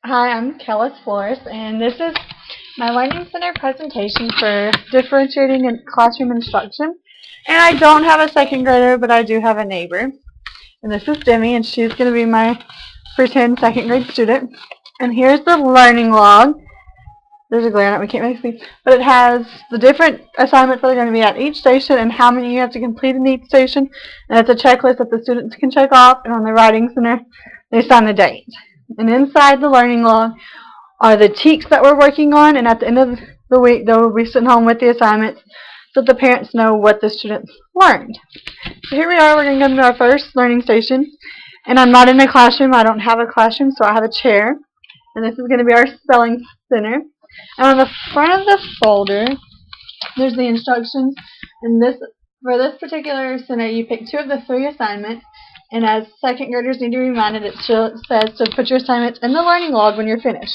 Hi, I'm Kellis Flores, and this is my Learning Center presentation for differentiating in classroom instruction. And I don't have a second grader, but I do have a neighbor. And this is Demi, and she's going to be my pretend second grade student. And here's the learning log. There's a glare on it, we can't really see. But it has the different assignments that are going to be at each station and how many you have to complete in each station. And it's a checklist that the students can check off, and on the Writing Center, they sign the date. And inside the learning log are the TEKS that we're working on, and at the end of the week they'll be sitting home with the assignments so the parents know what the students learned. So here we are, we're going to go to our first learning station, and I'm not in a classroom, I don't have a classroom, so I have a chair, and this is going to be our spelling center. And on the front of the folder there's the instructions, and for this particular center you pick 2 of the 3 assignments. And as second graders need to be reminded, it says to put your assignments in the learning log when you're finished.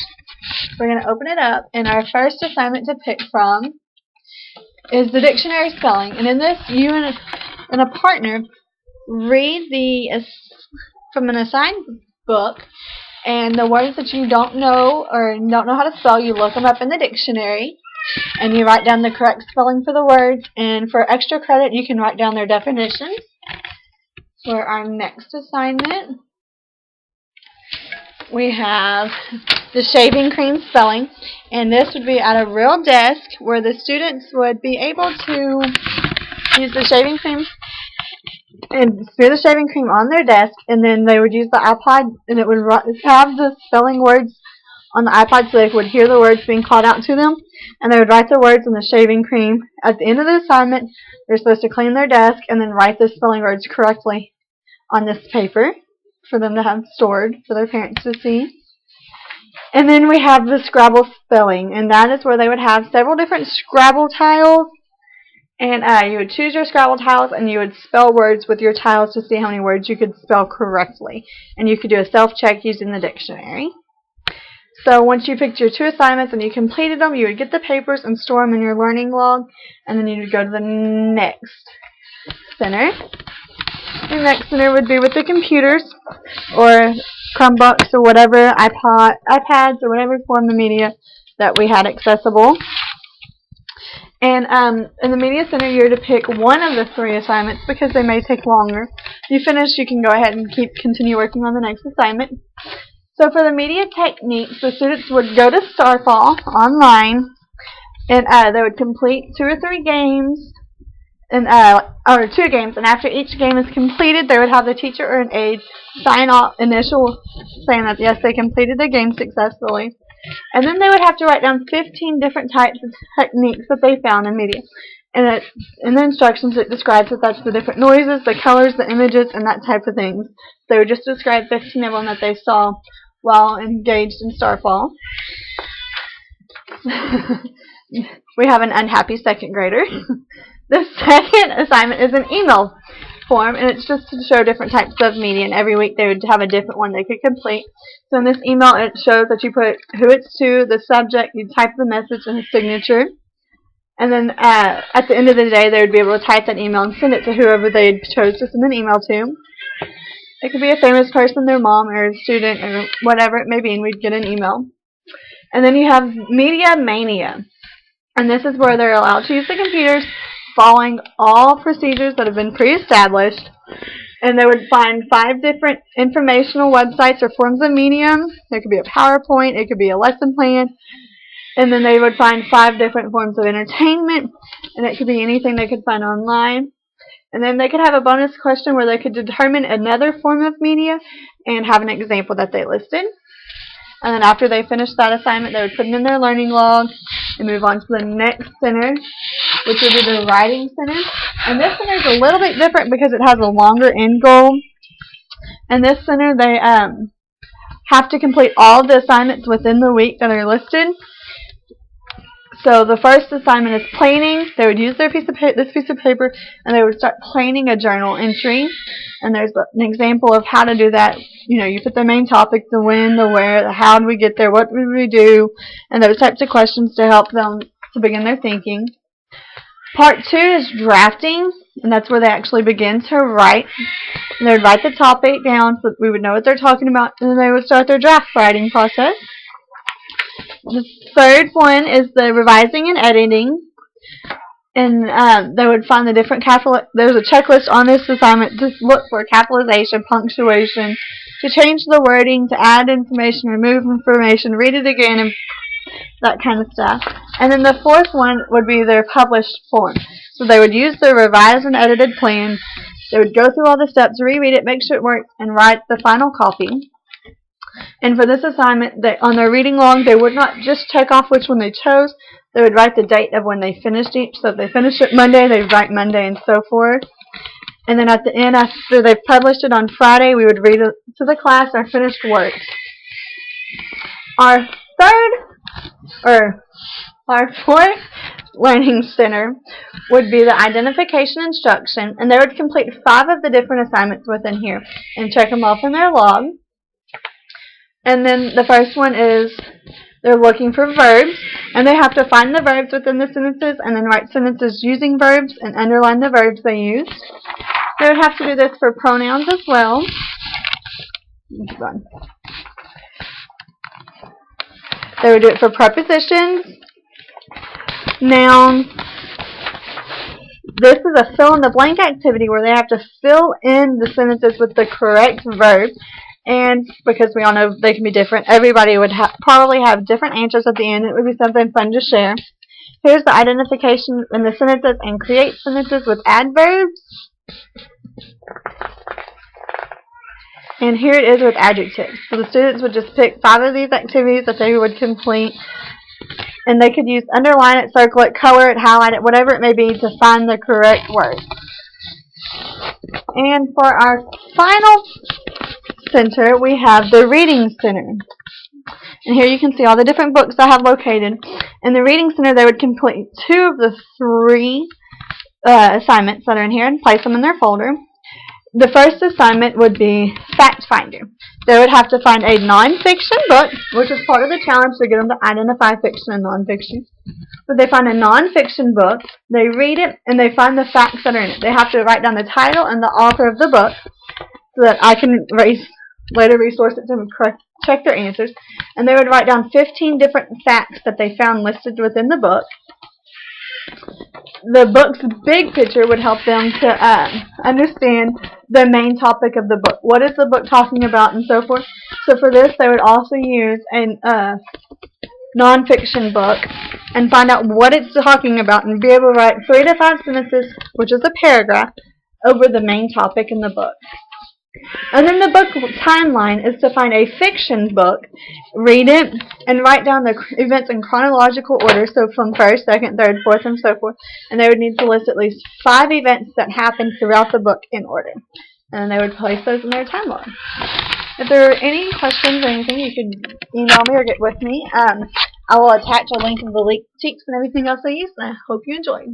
We're going to open it up, and our first assignment to pick from is the dictionary spelling. And in this, you and a partner read from an assigned book, and the words that you don't know or don't know how to spell, you look them up in the dictionary, and you write down the correct spelling for the words. And for extra credit, you can write down their definitions. For our next assignment, we have the shaving cream spelling, and this would be at a real desk where the students would be able to use the shaving cream and smear the shaving cream on their desk, and then they would use the iPod, and it would have the spelling words on the iPod so they would hear the words being called out to them, and they would write the words in the shaving cream. At the end of the assignment, they're supposed to clean their desk and then write the spelling words correctly on this paper for them to have stored for their parents to see. And then we have the Scrabble spelling, and that is where they would have several different Scrabble tiles, and you would choose your Scrabble tiles and you would spell words with your tiles to see how many words you could spell correctly, and you could do a self-check using the dictionary. So once you picked your 2 assignments and you completed them, you would get the papers and store them in your learning log, and then you would go to the next center. The next center would be with the computers or Chromebooks or whatever, iPads or whatever form of media that we had accessible. And in the media center, you're to pick one of the 3 assignments because they may take longer. If you finish, you can go ahead and continue working on the next assignment. So for the media techniques, the students would go to Starfall online, and they would complete 2 or 3 games, or 2 games, and after each game is completed, they would have the teacher or an aide sign off initial saying that yes, they completed the game successfully. And then they would have to write down 15 different types of techniques that they found in media. And in the instructions it describes that that's the different noises, the colors, the images, and that type of things. They would just describe 15 of them that they saw while engaged in Starfall. We have an unhappy second grader. The second assignment is an email form, and it's just to show different types of media, and every week they would have a different one they could complete. So in this email, it shows that you put who it's to, the subject, you type the message, and the signature. And then at the end of the day, they would be able to type that email and send it to whoever they chose to send an email to. It could be a famous person, their mom, or a student, or whatever it may be, and we'd get an email. And then you have Media Mania, and this is where they're allowed to use the computers following all procedures that have been pre-established, and they would find 5 different informational websites or forms of medium. There could be a PowerPoint, it could be a lesson plan, and then they would find 5 different forms of entertainment, and it could be anything they could find online. And then they could have a bonus question where they could determine another form of media and have an example that they listed. And then after they finished that assignment, they would put it in their learning log and move on to the next center, which would be the Writing Center. And this center is a little bit different because it has a longer end goal. In this center, they have to complete all of the assignments within the week that are listed. So the first assignment is planing. They would use this piece of paper, and they would start planing a journal entry. And there's an example of how to do that. You know, you put the main topic, the when, the where, the how did we get there, what did we do, and those types of questions to help them to begin their thinking. Part 2 is drafting, and that's where they actually begin to write. And they would write the topic down so that we would know what they're talking about, and then they would start their draft writing process. The third one is the revising and editing. And they would find the different there's a checklist on this assignment to look for capitalization, punctuation, to change the wording, to add information, remove information, read it again, and that kind of stuff. And then the fourth one would be their published form. So they would use the revised and edited plan. They would go through all the steps, reread it, make sure it works, and write the final copy. And for this assignment, on their reading log, they would not just check off which one they chose. They would write the date of when they finished each. So if they finished it Monday, they would write Monday and so forth. And then at the end, after they've published it on Friday, we would read it to the class our finished work. Our fourth learning center would be the identification instruction, and they would complete 5 of the different assignments within here and check them off in their log. And then the first one is they're looking for verbs, and they have to find the verbs within the sentences and then write sentences using verbs and underline the verbs they used. They would have to do this for pronouns as well. They would do it for prepositions, nouns. This is a fill-in-the-blank activity where they have to fill in the sentences with the correct verb. And because we all know they can be different, everybody would probably have different answers at the end. It would be something fun to share. Here's the identification in the sentences and create sentences with adverbs. And here it is with adjectives. So the students would just pick 5 of these activities that they would complete. And they could use underline it, circle it, color it, highlight it, whatever it may be to find the correct word. And for our final center, we have the reading center. And here you can see all the different books I have located. In the reading center, they would complete 2 of the 3 assignments that are in here and place them in their folder. The first assignment would be Fact Finder. They would have to find a nonfiction book, which is part of the challenge to get them to identify fiction and nonfiction. But they find a nonfiction book, they read it, and they find the facts that are in it. They have to write down the title and the author of the book so that I can later resource it to check their answers. And they would write down 15 different facts that they found listed within the book. The book's big picture would help them to understand the main topic of the book. What is the book talking about and so forth. So for this, they would also use a nonfiction book and find out what it's talking about and be able to write 3 to 5 sentences, which is a paragraph, over the main topic in the book. And then the book timeline is to find a fiction book, read it, and write down the events in chronological order, so from 1st, 2nd, 3rd, 4th, and so forth. And they would need to list at least 5 events that happened throughout the book in order. And they would place those in their timeline. If there are any questions or anything, you can email me or get with me. I will attach a link of the cheeks and everything else I use, and I hope you enjoy.